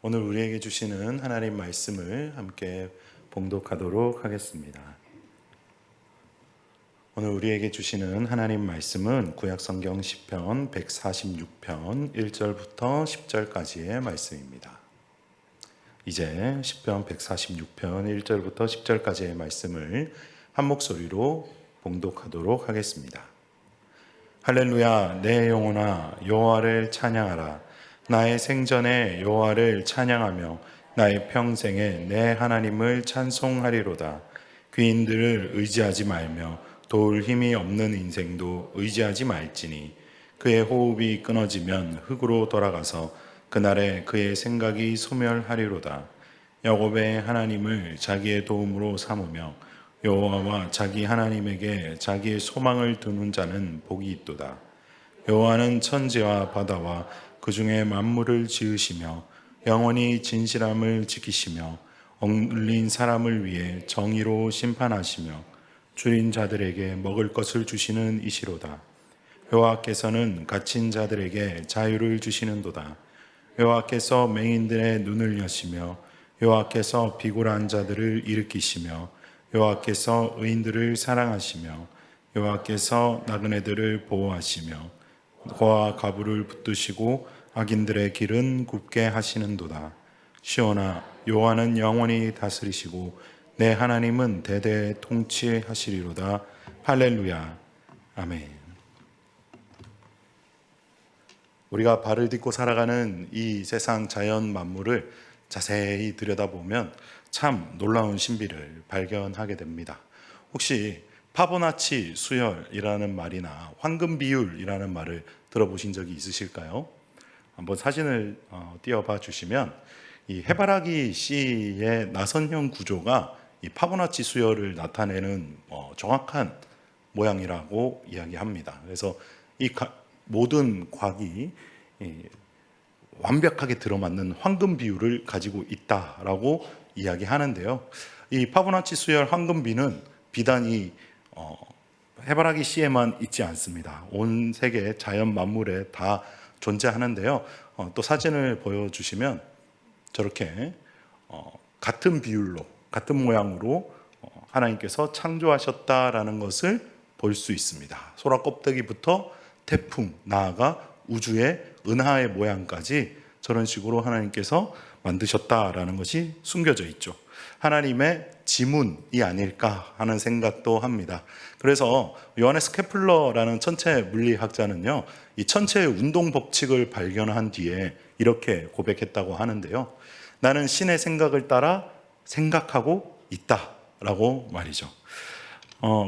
오늘 우리에게 주시는 하나님 말씀을 함께 봉독하도록 하겠습니다. 오늘 우리에게 주시는 하나님 말씀은 구약성경 시편 146편 1절부터 10절까지의 말씀입니다. 이제 시편 146편 1절부터 10절까지의 말씀을 한 목소리로 봉독하도록 하겠습니다. 할렐루야, 내 영혼아 여호와를 찬양하라. 나의 생전에 여호와를 찬양하며 나의 평생에 내 하나님을 찬송하리로다. 귀인들을 의지하지 말며 도울 힘이 없는 인생도 의지하지 말지니 그의 호흡이 끊어지면 흙으로 돌아가서 그날에 그의 생각이 소멸하리로다. 야곱의 하나님을 자기의 도움으로 삼으며 여호와와 자기 하나님에게 자기의 소망을 두는 자는 복이 있도다. 여호와는 천지와 바다와 그 중에 만물을 지으시며 영원히 진실함을 지키시며 억눌린 사람을 위해 정의로 심판하시며 줄인 자들에게 먹을 것을 주시는 이시로다. 여호와께서는 갇힌 자들에게 자유를 주시는도다. 여호와께서 맹인들의 눈을 여시며 여호와께서 비굴한 자들을 일으키시며 여호와께서 의인들을 사랑하시며 여호와께서 나그네들을 보호하시며 고와 가부를 붙드시고 악인들의 길은 굽게 하시는도다. 시온아, 여호와는 영원히 다스리시고 내 하나님은 대대 통치하시리로다. 할렐루야. 아멘. 우리가 발을 딛고 살아가는 이 세상 자연 만물을 자세히 들여다보면 참 놀라운 신비를 발견하게 됩니다. 혹시 파보나치 수열이라는 말이나 황금 비율이라는 말을 들어보신 적이 있으실까요? 한번 사진을 띄워봐 주시면 이 해바라기 씨의 나선형 구조가 이 파보나치 수열을 나타내는 정확한 모양이라고 이야기합니다. 그래서 이 모든 곽이 완벽하게 들어맞는 황금 비율을 가지고 있다라고 이야기하는데요. 이 파보나치 수열 황금비는 비단 이 해바라기 씨에만 있지 않습니다. 온 세계 자연 만물에 다 존재하는데요. 또 사진을 보여주시면 저렇게 같은 비율로 같은 모양으로 하나님께서 창조하셨다라는 것을 볼 수 있습니다. 소라 껍데기부터 태풍, 나아가 우주의 은하의 모양까지 저런 식으로 하나님께서 만드셨다라는 것이 숨겨져 있죠. 하나님의 지문이 아닐까 하는 생각도 합니다. 그래서 요하네스 케플러라는 천체 물리학자는요, 이 천체의 운동 법칙을 발견한 뒤에 이렇게 고백했다고 하는데요. 나는 신의 생각을 따라 생각하고 있다라고 말이죠.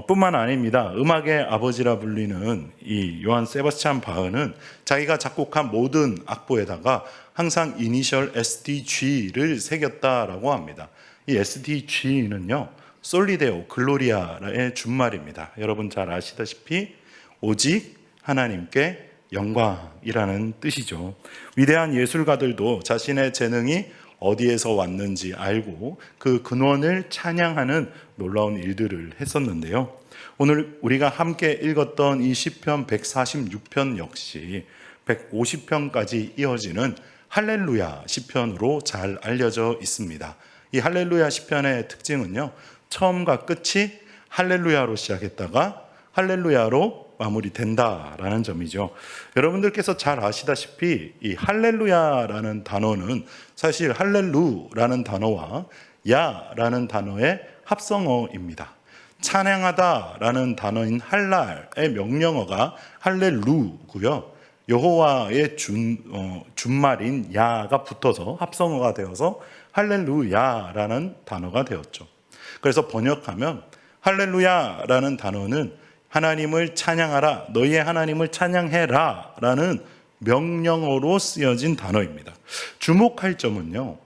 뿐만 아닙니다. 음악의 아버지라 불리는 이 요한 세바스찬 바흐는 자기가 작곡한 모든 악보에다가 항상 이니셜 SDG를 새겼다라고 합니다. 이 SDG는요, 솔리데오 글로리아의 준말입니다. 여러분 잘 아시다시피 오직 하나님께 영광이라는 뜻이죠. 위대한 예술가들도 자신의 재능이 어디에서 왔는지 알고 그 근원을 찬양하는 놀라운 일들을 했었는데요. 오늘 우리가 함께 읽었던 이 시편 146편 역시 150편까지 이어지는 할렐루야 시편으로 잘 알려져 있습니다. 이 할렐루야 시편의 특징은요, 처음과 끝이 할렐루야로 시작했다가 할렐루야로 마무리된다라는 점이죠. 여러분들께서 잘 아시다시피 이 할렐루야라는 단어는 사실 할렐루라는 단어와 야라는 단어의 합성어입니다. 찬양하다라는 단어인 할랄의 명령어가 할렐루고요. 여호와의 준말인 야가 붙어서 합성어가 되어서 할렐루야라는 단어가 되었죠. 그래서 번역하면 할렐루야라는 단어는 하나님을 찬양하라, 너희의 하나님을 찬양해라 라는 명령어로 쓰여진 단어입니다. 주목할 점은요,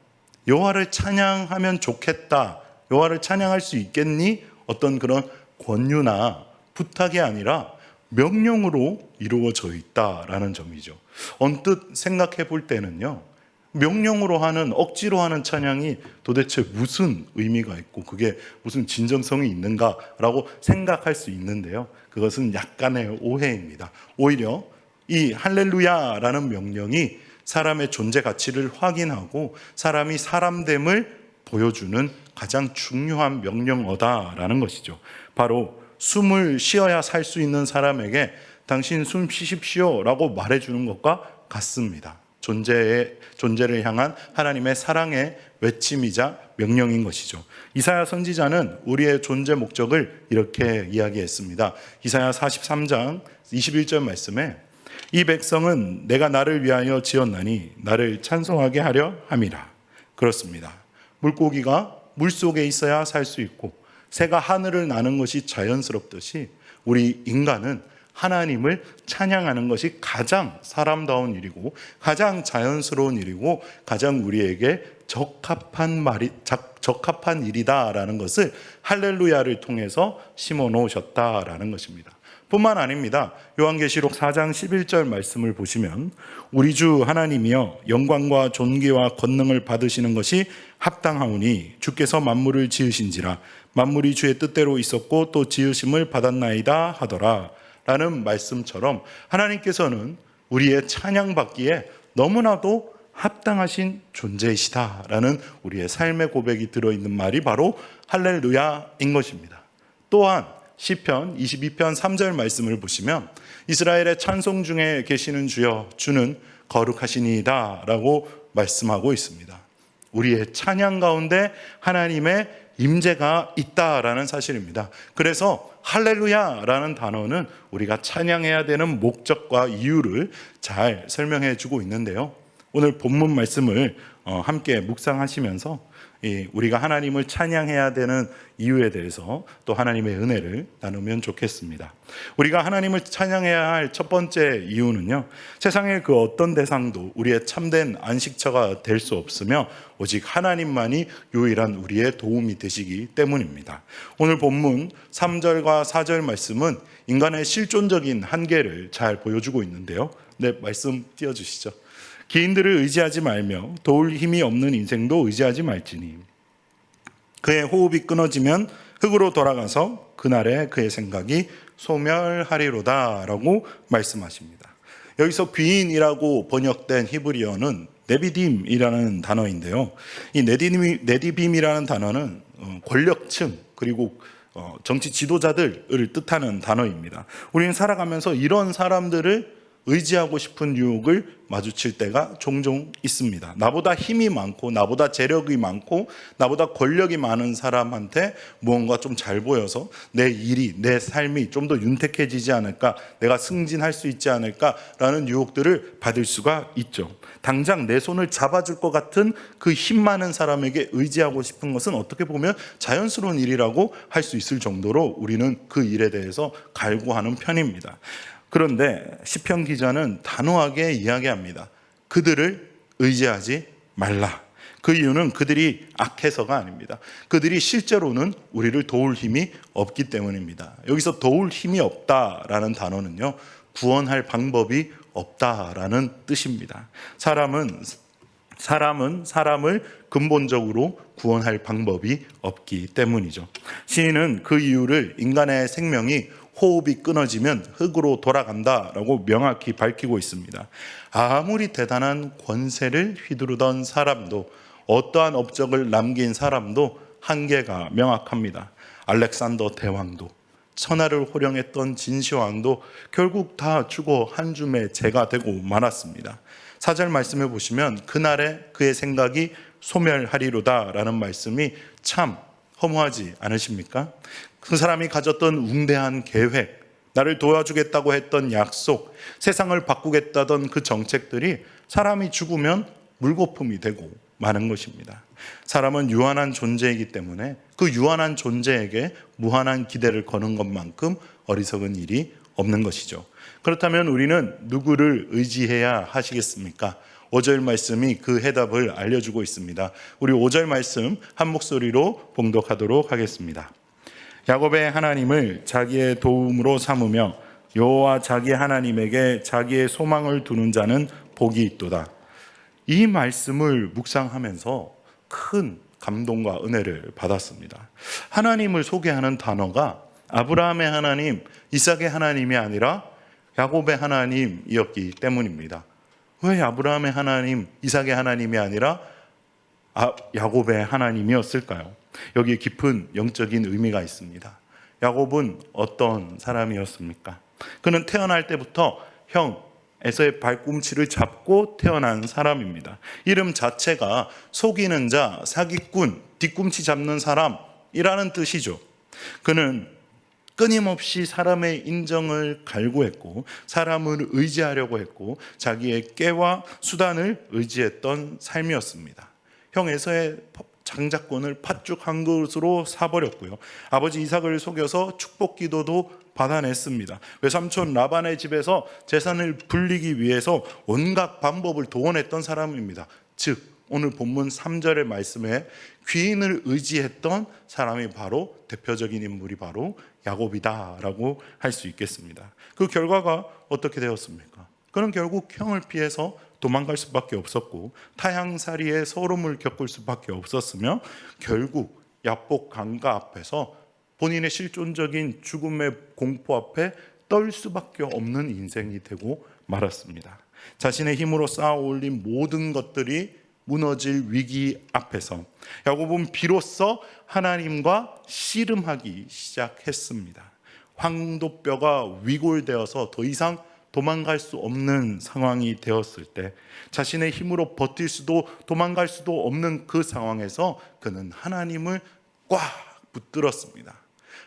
여호와를 찬양하면 좋겠다, 여호와를 찬양할 수 있겠니? 어떤 그런 권유나 부탁이 아니라 명령으로 이루어져 있다라는 점이죠. 언뜻 생각해 볼 때는요, 명령으로 하는, 억지로 하는 찬양이 도대체 무슨 의미가 있고 그게 무슨 진정성이 있는가라고 생각할 수 있는데요, 그것은 약간의 오해입니다. 오히려 이 할렐루야라는 명령이 사람의 존재 가치를 확인하고 사람이 사람됨을 보여주는 가장 중요한 명령어다라는 것이죠. 바로 숨을 쉬어야 살 수 있는 사람에게 당신 숨 쉬십시오라고 말해주는 것과 같습니다. 존재를 향한 하나님의 사랑의 외침이자 명령인 것이죠. 이사야 선지자는 우리의 존재 목적을 이렇게 이야기했습니다. 이사야 43장 21절 말씀에 이 백성은 내가 나를 위하여 지었나니 나를 찬송하게 하려 함이라. 그렇습니다. 물고기가 물속에 있어야 살 수 있고 새가 하늘을 나는 것이 자연스럽듯이 우리 인간은 하나님을 찬양하는 것이 가장 사람다운 일이고 가장 자연스러운 일이고 가장 우리에게 적합한 일이다라는 것을 할렐루야를 통해서 심어 놓으셨다라는 것입니다. 뿐만 아닙니다. 요한계시록 4장 11절 말씀을 보시면 우리 주 하나님이여 영광과 존귀와 권능을 받으시는 것이 합당하오니 주께서 만물을 지으신지라 만물이 주의 뜻대로 있었고 또 지으심을 받았나이다 하더라 라는 말씀처럼 하나님께서는 우리의 찬양받기에 너무나도 합당하신 존재이시다라는 우리의 삶의 고백이 들어있는 말이 바로 할렐루야인 것입니다. 또한 시편 22편 3절 말씀을 보시면 이스라엘의 찬송 중에 계시는 주여 주는 거룩하시니이다 라고 말씀하고 있습니다. 우리의 찬양 가운데 하나님의 임재가 있다라는 사실입니다. 그래서 할렐루야라는 단어는 우리가 찬양해야 되는 목적과 이유를 잘 설명해 주고 있는데요. 오늘 본문 말씀을 함께 묵상하시면서 우리가 하나님을 찬양해야 되는 이유에 대해서 또 하나님의 은혜를 나누면 좋겠습니다. 우리가 하나님을 찬양해야 할 첫 번째 이유는요, 세상의 그 어떤 대상도 우리의 참된 안식처가 될 수 없으며 오직 하나님만이 유일한 우리의 도움이 되시기 때문입니다. 오늘 본문 3절과 4절 말씀은 인간의 실존적인 한계를 잘 보여주고 있는데요. 네, 말씀 띄워주시죠. 기인들을 의지하지 말며 도울 힘이 없는 인생도 의지하지 말지니 그의 호흡이 끊어지면 흙으로 돌아가서 그날에 그의 생각이 소멸하리로다 라고 말씀하십니다. 여기서 귀인이라고 번역된 히브리어는 네비딤이라는 단어인데요. 이 네디빔이라는 단어는 권력층 그리고 정치 지도자들을 뜻하는 단어입니다. 우리는 살아가면서 이런 사람들을 의지하고 싶은 유혹을 마주칠 때가 종종 있습니다. 나보다 힘이 많고 나보다 재력이 많고 나보다 권력이 많은 사람한테 무언가 좀 잘 보여서 내 일이 내 삶이 좀 더 윤택해지지 않을까, 내가 승진할 수 있지 않을까라는 유혹들을 받을 수가 있죠. 당장 내 손을 잡아줄 것 같은 그 힘 많은 사람에게 의지하고 싶은 것은 어떻게 보면 자연스러운 일이라고 할 수 있을 정도로 우리는 그 일에 대해서 갈구하는 편입니다. 그런데 시편 기자는 단호하게 이야기합니다. 그들을 의지하지 말라. 그 이유는 그들이 악해서가 아닙니다. 그들이 실제로는 우리를 도울 힘이 없기 때문입니다. 여기서 도울 힘이 없다라는 단어는요, 구원할 방법이 없다라는 뜻입니다. 사람은 사람을 근본적으로 구원할 방법이 없기 때문이죠. 시인은 그 이유를 인간의 생명이 호흡이 끊어지면 흙으로 돌아간다라고 명확히 밝히고 있습니다. 아무리 대단한 권세를 휘두르던 사람도, 어떠한 업적을 남긴 사람도 한계가 명확합니다. 알렉산더 대왕도, 천하를 호령했던 진시황도 결국 다 죽어 한 줌의 재가 되고 말았습니다. 4절 말씀해 보시면 그날에 그의 생각이 소멸하리로다 라는 말씀이 참 허무하지 않으십니까? 그 사람이 가졌던 웅대한 계획, 나를 도와주겠다고 했던 약속, 세상을 바꾸겠다던 그 정책들이 사람이 죽으면 물거품이 되고 마는 것입니다. 사람은 유한한 존재이기 때문에 그 유한한 존재에게 무한한 기대를 거는 것만큼 어리석은 일이 없는 것이죠. 그렇다면 우리는 누구를 의지해야 하시겠습니까? 5절 말씀이 그 해답을 알려주고 있습니다. 우리 5절 말씀 한 목소리로 봉독하도록 하겠습니다. 야곱의 하나님을 자기의 도움으로 삼으며 여호와 자기 하나님에게 자기의 소망을 두는 자는 복이 있도다. 이 말씀을 묵상하면서 큰 감동과 은혜를 받았습니다. 하나님을 소개하는 단어가 아브라함의 하나님, 이삭의 하나님이 아니라 야곱의 하나님이었기 때문입니다. 왜 아브라함의 하나님, 이삭의 하나님이 아니라 야곱의 하나님이었을까요? 여기에 깊은 영적인 의미가 있습니다. 야곱은 어떤 사람이었습니까? 그는 태어날 때부터 형 에서의 발꿈치를 잡고 태어난 사람입니다. 이름 자체가 속이는 자, 사기꾼, 뒤꿈치 잡는 사람이라는 뜻이죠. 그는 끊임없이 사람의 인정을 갈구했고 사람을 의지하려고 했고 자기의 깨와 수단을 의지했던 삶이었습니다. 형 에서의 장자권을 팥죽 한 그릇으로 사버렸고요. 아버지 이삭을 속여서 축복 기도도 받아냈습니다. 외삼촌 라반의 집에서 재산을 불리기 위해서 온갖 방법을 도원했던 사람입니다. 즉 오늘 본문 3절의 말씀에 귀인을 의지했던 사람이 바로 대표적인 인물이 바로 야곱이다라고 할 수 있겠습니다. 그 결과가 어떻게 되었습니까? 그는 결국 형을 피해서 도망갈 수밖에 없었고 타향살이의 서름을 겪을 수밖에 없었으며 결국 야복 강가 앞에서 본인의 실존적인 죽음의 공포 앞에 떨 수밖에 없는 인생이 되고 말았습니다. 자신의 힘으로 쌓아 올린 모든 것들이 무너질 위기 앞에서 야곱은 비로소 하나님과 씨름하기 시작했습니다. 황도뼈가 위골되어서 더 이상 도망갈 수 없는 상황이 되었을 때 자신의 힘으로 버틸 수도 도망갈 수도 없는 그 상황에서 그는 하나님을 꽉 붙들었습니다.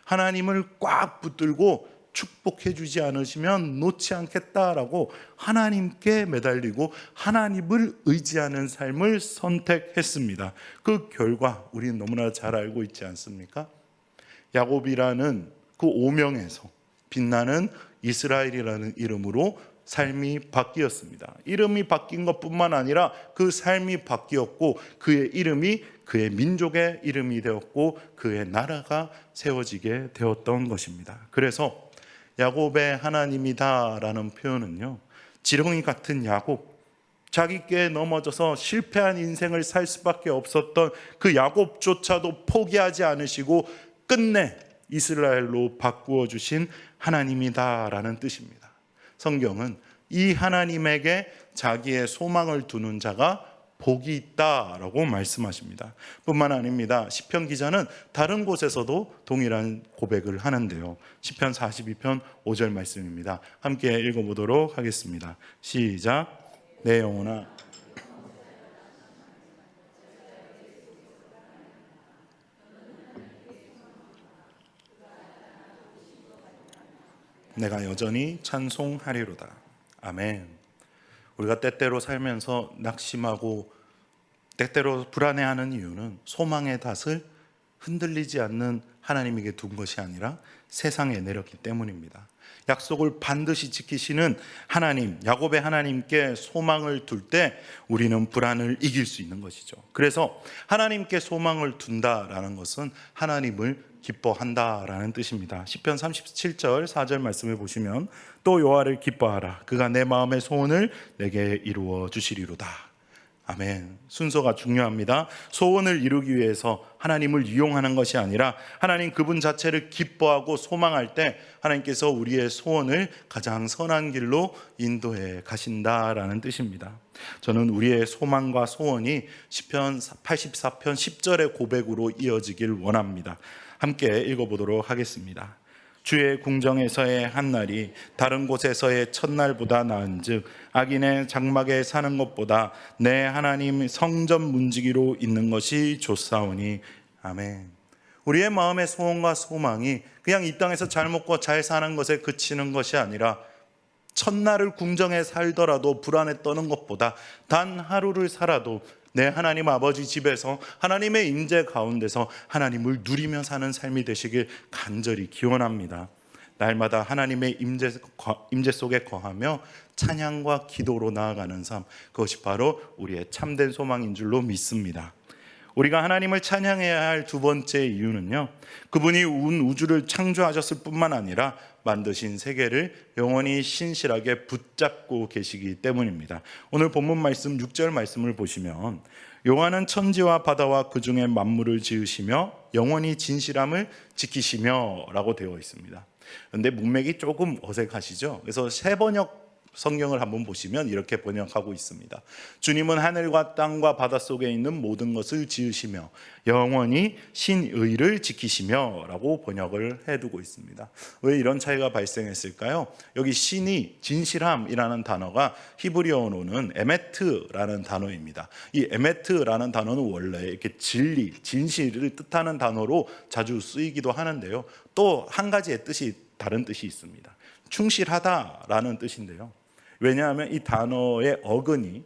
하나님을 꽉 붙들고 축복해 주지 않으시면 놓지 않겠다라고 하나님께 매달리고 하나님을 의지하는 삶을 선택했습니다. 그 결과 우리는 너무나 잘 알고 있지 않습니까? 야곱이라는 그 오명에서 빛나는 이스라엘이라는 이름으로 삶이 바뀌었습니다. 이름이 바뀐 것뿐만 아니라 그 삶이 바뀌었고 그의 이름이 그의 민족의 이름이 되었고 그의 나라가 세워지게 되었던 것입니다. 그래서 야곱의 하나님이다라는 표현은요, 지렁이 같은 야곱, 자기 꾀에 넘어져서 실패한 인생을 살 수밖에 없었던 그 야곱조차도 포기하지 않으시고 끝내 이스라엘로 바꾸어 주신 하나님이다라는 뜻입니다. 성경은 이 하나님에게 자기의 소망을 두는 자가 복이 있다라고 말씀하십니다. 뿐만 아닙니다. 시편 기자는 다른 곳에서도 동일한 고백을 하는데요. 시편 42편 5절 말씀입니다. 함께 읽어보도록 하겠습니다. 시작. 내 영혼아 내가 여전히 찬송하리로다. 아멘. 우리가 때때로 살면서 낙심하고 때때로 불안해하는 이유는 소망의 닷을 흔들리지 않는 하나님에게 둔 것이 아니라 세상에 내렸기 때문입니다. 약속을 반드시 지키시는 하나님, 야곱의 하나님께 소망을 둘 때 우리는 불안을 이길 수 있는 것이죠. 그래서 하나님께 소망을 둔다라는 것은 하나님을 기뻐한다라는 뜻입니다. 시편 37절 4절 말씀을 보시면 또 여호와를 기뻐하라. 그가 내 마음의 소원을 내게 이루어 주시리로다. 아멘. 순서가 중요합니다. 소원을 이루기 위해서 하나님을 이용하는 것이 아니라 하나님 그분 자체를 기뻐하고 소망할 때 하나님께서 우리의 소원을 가장 선한 길로 인도해 가신다라는 뜻입니다. 저는 우리의 소망과 소원이 시편 84편 10절의 고백으로 이어지길 원합니다. 함께 읽어보도록 하겠습니다. 주의 궁정에서의 한날이 다른 곳에서의 첫날보다 나은즉 악인의 장막에 사는 것보다 내 하나님 성전 문지기로 있는 것이 좋사오니. 아멘. 우리의 마음의 소원과 소망이 그냥 이 땅에서 잘 먹고 잘 사는 것에 그치는 것이 아니라 첫날을 궁정에 살더라도 불안에 떠는 것보다 단 하루를 살아도 내 하나님 아버지 집에서 하나님의 임재 가운데서 하나님을 누리며 사는 삶이 되시길 간절히 기원합니다. 날마다 하나님의 임재 속에 거하며 찬양과 기도로 나아가는 삶, 그것이 바로 우리의 참된 소망인 줄로 믿습니다. 우리가 하나님을 찬양해야 할 두 번째 이유는요, 그분이 온 우주를 창조하셨을 뿐만 아니라 만드신 세계를 영원히 신실하게 붙잡고 계시기 때문입니다. 오늘 본문 말씀 6절 말씀을 보시면 여호와는 천지와 바다와 그 중에 만물을 지으시며 영원히 진실함을 지키시며 라고 되어 있습니다. 그런데 문맥이 조금 어색하시죠? 그래서 새 번역 성경을 한번 보시면 이렇게 번역하고 있습니다. 주님은 하늘과 땅과 바닷속에 있는 모든 것을 지으시며 영원히 신의를 지키시며 라고 번역을 해두고 있습니다. 왜 이런 차이가 발생했을까요? 여기 신이 진실함이라는 단어가 히브리어로는 에메트라는 단어입니다. 이 에메트라는 단어는 원래 이렇게 진리, 진실을 뜻하는 단어로 자주 쓰이기도 하는데요. 또 한 가지의 뜻이 다른 뜻이 있습니다. 충실하다라는 뜻인데요. 왜냐하면 이 단어의 어근이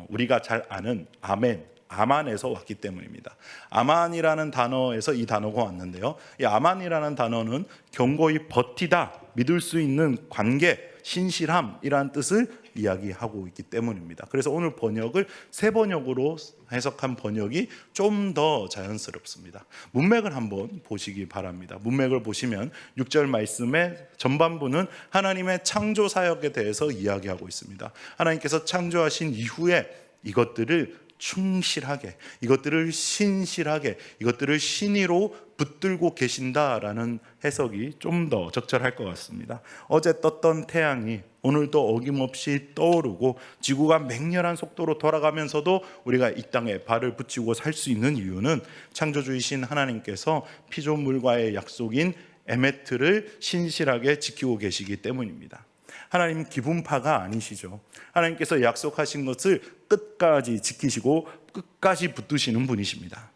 우리가 잘 아는 아멘, 아만에서 왔기 때문입니다. 아만이라는 단어에서 이 단어가 왔는데요. 이 아만이라는 단어는 견고히 버티다, 믿을 수 있는 관계, 신실함이라는 뜻을 이야기하고 있기 때문입니다. 그래서 오늘 번역을 새 번역으로 해석한 번역이 좀 더 자연스럽습니다. 문맥을 한번 보시기 바랍니다. 문맥을 보시면 6절 말씀의 전반부는 하나님의 창조 사역에 대해서 이야기하고 있습니다. 하나님께서 창조하신 이후에 이것들을 충실하게, 이것들을 신실하게, 이것들을 신의로 붙들고 계신다라는 해석이 좀 더 적절할 것 같습니다. 어제 떴던 태양이 오늘도 어김없이 떠오르고 지구가 맹렬한 속도로 돌아가면서도 우리가 이 땅에 발을 붙이고 살 수 있는 이유는 창조주이신 하나님께서 피조물과의 약속인 에메트를 신실하게 지키고 계시기 때문입니다. 하나님 기분파가 아니시죠. 하나님께서 약속하신 것을 끝까지 지키시고 끝까지 붙드시는 분이십니다.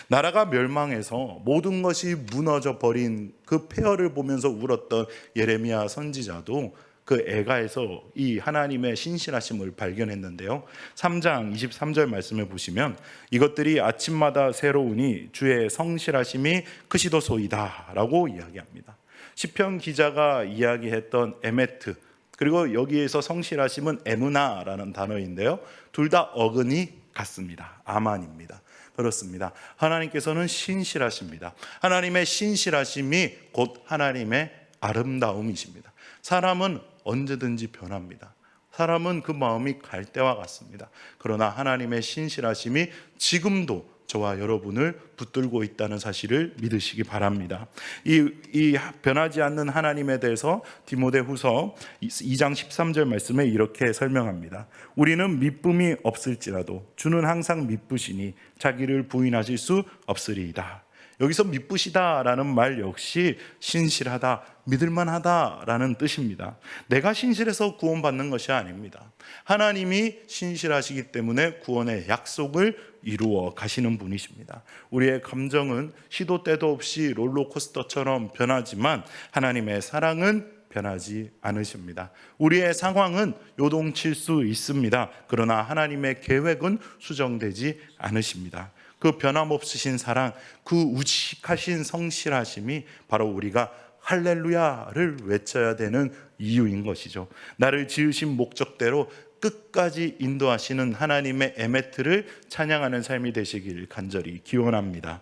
나라가 멸망해서 모든 것이 무너져 버린 그 폐허를 보면서 울었던 예레미야 선지자도 그 애가에서 이 하나님의 신실하심을 발견했는데요. 3장 23절 말씀에 보시면 이것들이 아침마다 새로우니 주의 성실하심이 크시도소이다 라고 이야기합니다. 시편 기자가 이야기했던 에메트, 그리고 여기에서 성실하심은 에무나라는 단어인데요. 둘 다 어근이 같습니다. 아만입니다. 그렇습니다. 하나님께서는 신실하십니다. 하나님의 신실하심이 곧 하나님의 아름다움이십니다. 사람은 언제든지 변합니다. 사람은 그 마음이 갈 때와 같습니다. 그러나 하나님의 신실하심이 지금도 저와 여러분을 붙들고 있다는 사실을 믿으시기 바랍니다. 이 변하지 않는 하나님에 대해서 디모데후서 2장 13절 말씀에 이렇게 설명합니다. 우리는 미쁨이 없을지라도 주는 항상 미쁘시니 자기를 부인하실 수 없으리이다. 여기서 미쁘시다라는 말 역시 신실하다, 믿을만하다라는 뜻입니다. 내가 신실해서 구원받는 것이 아닙니다. 하나님이 신실하시기 때문에 구원의 약속을 이루어 가시는 분이십니다. 우리의 감정은 시도 때도 없이 롤러코스터처럼 변하지만 하나님의 사랑은 변하지 않으십니다. 우리의 상황은 요동칠 수 있습니다. 그러나 하나님의 계획은 수정되지 않으십니다. 그 변함없으신 사랑, 그 우직하신 성실하심이 바로 우리가 할렐루야를 외쳐야 되는 이유인 것이죠. 나를 지으신 목적대로 끝까지 인도하시는 하나님의 에메트를 찬양하는 삶이 되시길 간절히 기원합니다.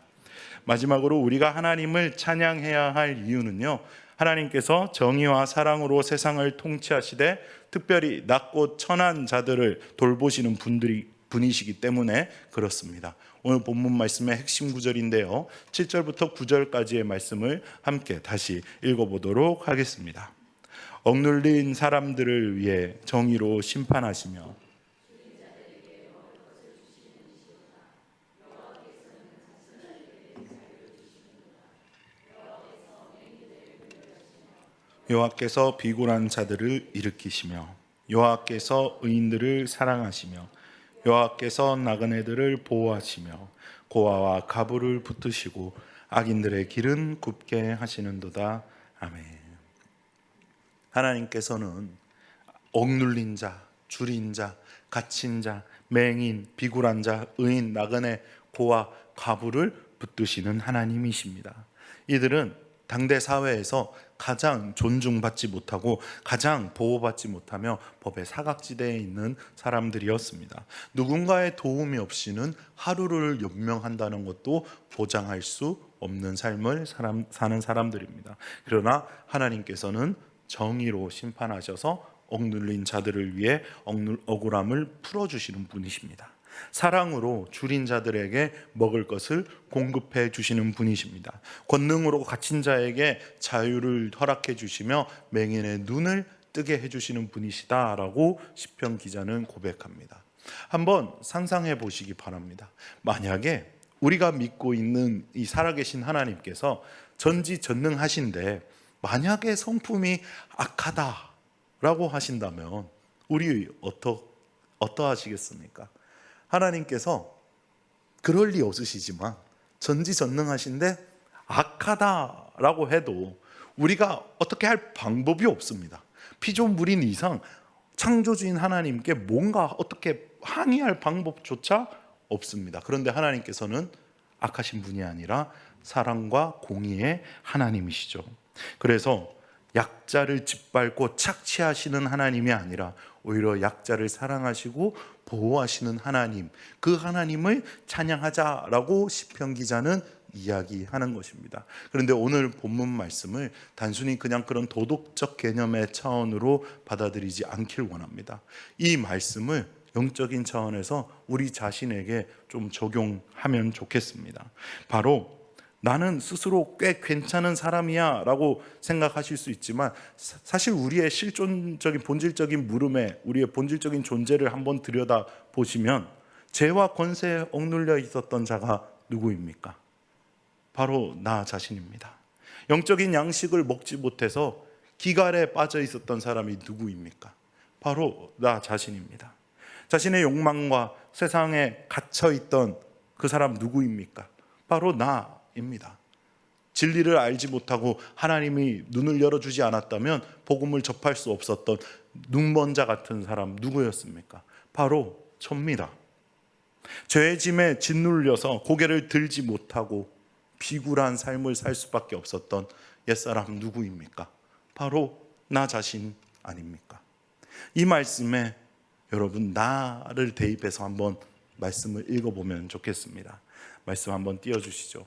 마지막으로 우리가 하나님을 찬양해야 할 이유는요, 하나님께서 정의와 사랑으로 세상을 통치하시되 특별히 낮고 천한 자들을 돌보시는 분이시기 때문에 그렇습니다. 오늘 본문 말씀의 핵심 구절인데요, 7절부터 9절까지의 말씀을 함께 다시 읽어보도록 하겠습니다. 억눌린 사람들을 위해 정의로 심판하시며 여호와께서 비굴한 자들을 일으키시며 여호와께서 의인들을 사랑하시며 여호와께서 나그네들을 보호하시며 고아와 가부를 붙드시고 악인들의 길은 굽게 하시는도다. 아멘. 하나님께서는 억눌린 자, 줄인 자, 갇힌 자, 맹인, 비굴한 자, 의인, 나그네, 고아, 가부를 붙드시는 하나님이십니다. 이들은 당대 사회에서 가장 존중받지 못하고 가장 보호받지 못하며 법의 사각지대에 있는 사람들이었습니다. 누군가의 도움이 없이는 하루를 연명한다는 것도 보장할 수 없는 삶을 사는 사람들입니다. 그러나 하나님께서는 정의로 심판하셔서 억눌린 자들을 위해 억울함을 풀어주시는 분이십니다. 사랑으로 줄인 자들에게 먹을 것을 공급해 주시는 분이십니다. 권능으로 갇힌 자에게 자유를 허락해 주시며 맹인의 눈을 뜨게 해주시는 분이시다라고 시편 기자는 고백합니다. 한번 상상해 보시기 바랍니다. 만약에 우리가 믿고 있는 이 살아계신 하나님께서 전지전능하신데 만약에 성품이 악하다라고 하신다면 우리 어떠하시겠습니까? 하나님께서 그럴 리 없으시지만 전지전능하신데 악하다라고 해도 우리가 어떻게 할 방법이 없습니다. 피조물인 이상 창조주인 하나님께 뭔가 어떻게 항의할 방법조차 없습니다. 그런데 하나님께서는 악하신 분이 아니라 사랑과 공의의 하나님이시죠. 그래서 약자를 짓밟고 착취하시는 하나님이 아니라 오히려 약자를 사랑하시고 보호하시는 하나님, 그 하나님을 찬양하자라고 시편 기자는 이야기하는 것입니다. 그런데 오늘 본문 말씀을 단순히 그냥 그런 도덕적 개념의 차원으로 받아들이지 않길 원합니다. 이 말씀을 영적인 차원에서 우리 자신에게 좀 적용하면 좋겠습니다. 바로 나는 스스로 꽤 괜찮은 사람이야 라고 생각하실 수 있지만 사실 우리의 실존적인 본질적인 물음에 우리의 본질적인 존재를 한번 들여다보시면 죄와 권세에 억눌려 있었던 자가 누구입니까? 바로 나 자신입니다. 영적인 양식을 먹지 못해서 기갈에 빠져 있었던 사람이 누구입니까? 바로 나 자신입니다. 자신의 욕망과 세상에 갇혀 있던 그 사람 누구입니까? 바로 나입니다. 진리를 알지 못하고 하나님이 눈을 열어주지 않았다면 복음을 접할 수 없었던 눈먼 자 같은 사람 누구였습니까? 바로 저입니다. 죄의 짐에 짓눌려서 고개를 들지 못하고 비굴한 삶을 살 수밖에 없었던 옛사람 누구입니까? 바로 나 자신 아닙니까? 이 말씀에 여러분 나를 대입해서 한번 말씀을 읽어보면 좋겠습니다. 말씀 한번 띄워주시죠.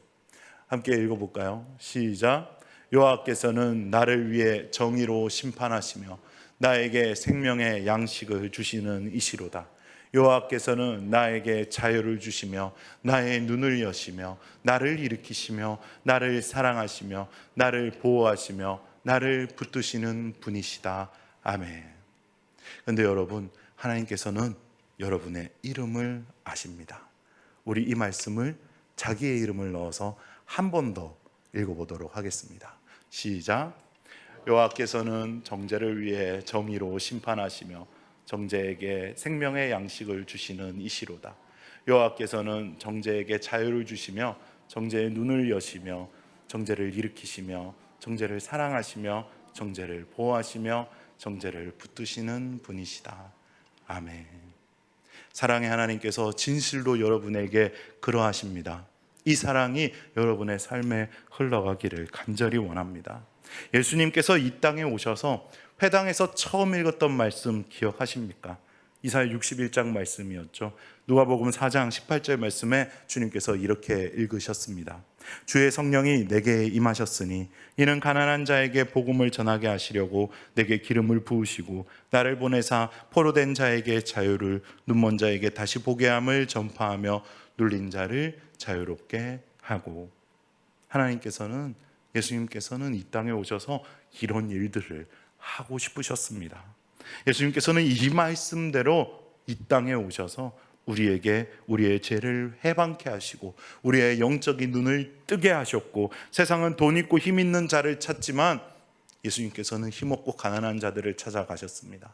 함께 읽어볼까요? 시작. 여호와께서는 나를 위해 정의로 심판하시며 나에게 생명의 양식을 주시는 이시로다. 여호와께서는 나에게 자유를 주시며 나의 눈을 여시며 나를 일으키시며 나를 사랑하시며 나를 보호하시며 나를 붙드시는 분이시다. 아멘. 그런데 여러분, 하나님께서는 여러분의 이름을 아십니다. 우리 이 말씀을 자기의 이름을 넣어서 한 번 더 읽어보도록 하겠습니다. 시작. 여호와께서는 정죄를 위해 정의로 심판하시며 정죄에게 생명의 양식을 주시는 이시로다. 여호와께서는 정죄에게 자유를 주시며 정죄의 눈을 여시며 정죄를 일으키시며 정죄를 사랑하시며 정죄를 보호하시며 정죄를 붙드시는 분이시다. 아멘. 사랑의 하나님께서 진실로 여러분에게 그러하십니다. 이 사랑이 여러분의 삶에 흘러가기를 간절히 원합니다. 예수님께서 이 땅에 오셔서 회당에서 처음 읽었던 말씀 기억하십니까? 이사야 61장 말씀이었죠. 누가복음 4장 18절 말씀에 주님께서 이렇게 읽으셨습니다. 주의 성령이 내게 임하셨으니 이는 가난한 자에게 복음을 전하게 하시려고 내게 기름을 부으시고 나를 보내사 포로된 자에게 자유를, 눈먼 자에게 다시 보게 함을 전파하며 눌린 자를 자유롭게 하고. 하나님께서는, 예수님께서는 이 땅에 오셔서 이런 일들을 하고 싶으셨습니다. 예수님께서는 이 말씀대로 이 땅에 오셔서 우리에게 우리의 죄를 해방케 하시고 우리의 영적인 눈을 뜨게 하셨고, 세상은 돈 있고 힘 있는 자를 찾지만 예수님께서는 힘없고 가난한 자들을 찾아가셨습니다.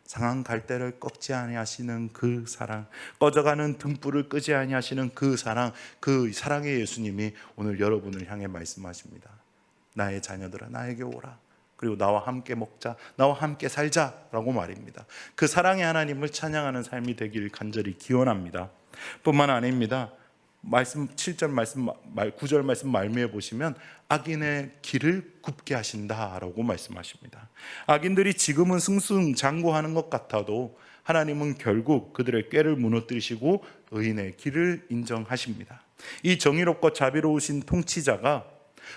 상한 갈대를 꺾지 아니하시는 그 사랑, 꺼져가는 등불을 끄지 아니하시는 그 사랑, 그 사랑의 예수님이 오늘 여러분을 향해 말씀하십니다. 나의 자녀들아 나에게 오라. 그리고 나와 함께 먹자, 나와 함께 살자라고 말입니다. 그 사랑의 하나님을 찬양하는 삶이 되길 간절히 기원합니다. 뿐만 아닙니다. 말씀 7절 말씀 9절 말씀 말미에 보시면 악인의 길을 굽게 하신다라고 말씀하십니다. 악인들이 지금은 승승장구하는 것 같아도 하나님은 결국 그들의 꾀를 무너뜨리시고 의인의 길을 인정하십니다. 이 정의롭고 자비로우신 통치자가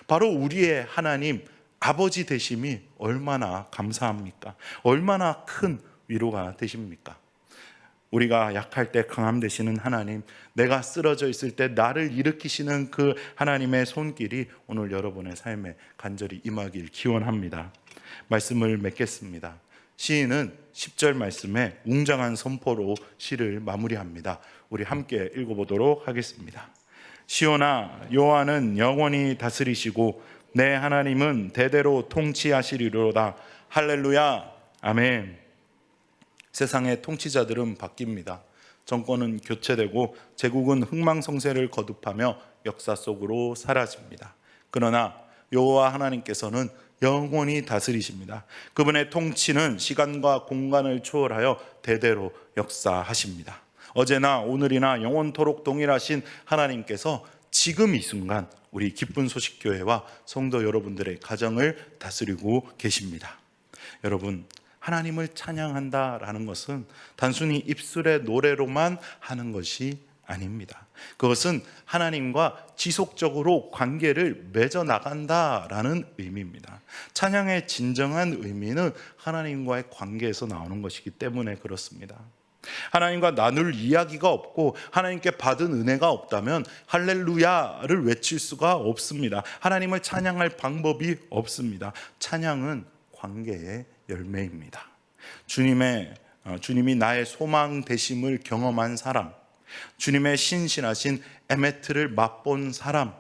바로 우리의 하나님 아버지 되심이 얼마나 감사합니까? 얼마나 큰 위로가 되십니까? 우리가 약할 때 강함 되시는 하나님, 내가 쓰러져 있을 때 나를 일으키시는 그 하나님의 손길이 오늘 여러분의 삶에 간절히 임하길 기원합니다. 말씀을 맺겠습니다. 시인은 10절 말씀에 웅장한 선포로 시를 마무리합니다. 우리 함께 읽어보도록 하겠습니다. 시온아, 여호와는 영원히 다스리시고 내 하나님은 대대로 통치하시리로다. 할렐루야, 아멘. 세상의 통치자들은 바뀝니다. 정권은 교체되고 제국은 흥망성쇠를 거듭하며 역사 속으로 사라집니다. 그러나 여호와 하나님께서는 영원히 다스리십니다. 그분의 통치는 시간과 공간을 초월하여 대대로 역사하십니다. 어제나 오늘이나 영원토록 동일하신 하나님께서 지금 이 순간 우리 기쁜 소식교회와 성도 여러분들의 가정을 다스리고 계십니다. 여러분, 하나님을 찬양한다라는 것은 단순히 입술의 노래로만 하는 것이 아닙니다. 그것은 하나님과 지속적으로 관계를 맺어 나간다라는 의미입니다. 찬양의 진정한 의미는 하나님과의 관계에서 나오는 것이기 때문에 그렇습니다. 하나님과 나눌 이야기가 없고 하나님께 받은 은혜가 없다면 할렐루야를 외칠 수가 없습니다. 하나님을 찬양할 방법이 없습니다. 찬양은 관계의 열매입니다. 주님이 나의 소망 되심을 경험한 사람, 주님의 신실하신 에메트를 맛본 사람,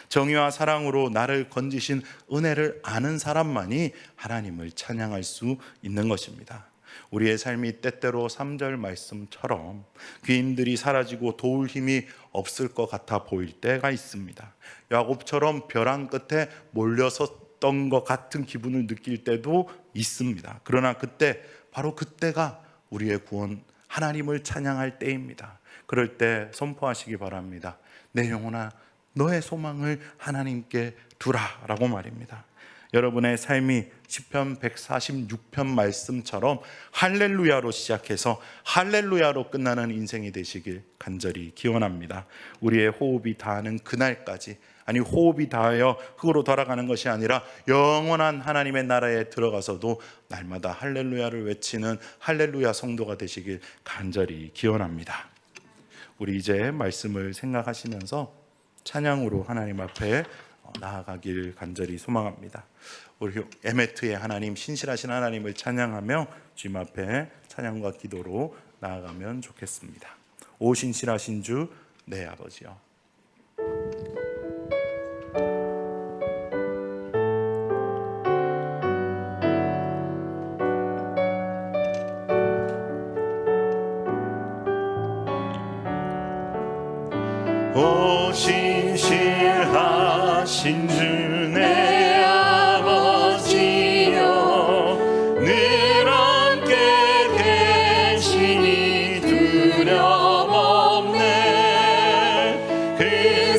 정의와 사랑으로 나를 건지신 은혜를 아는 사람만이 하나님을 찬양할 수 있는 것입니다. 우리의 삶이 때때로 3절 말씀처럼 귀인들이 사라지고 도울 힘이 없을 것 같아 보일 때가 있습니다. 야곱처럼 벼랑 끝에 몰려섰던 것 같은 기분을 느낄 때도 있습니다. 그러나 바로 그때가 우리의 구원, 하나님을 찬양할 때입니다. 그럴 때 선포하시기 바랍니다. 내 영혼아, 너의 소망을 하나님께 두라 라고 말입니다. 여러분의 삶이 시편 146편 말씀처럼 할렐루야로 시작해서 할렐루야로 끝나는 인생이 되시길 간절히 기원합니다. 우리의 호흡이 닿는 그날까지, 아니 호흡이 닿아여 흙으로 돌아가는 것이 아니라 영원한 하나님의 나라에 들어가서도 날마다 할렐루야를 외치는 할렐루야 성도가 되시길 간절히 기원합니다. 우리 이제 말씀을 생각하시면서 찬양으로 하나님 앞에 나아가길 간절히 소망합니다. 우리 에메트의 하나님, 신실하신 하나님을 찬양하며 주님 앞에 찬양과 기도로 나아가면 좋겠습니다. 오 신실하신 주 내 아버지여, 오 신실하신 주 내 아버지여, 늘 함께 계시니 두려움 없네. 그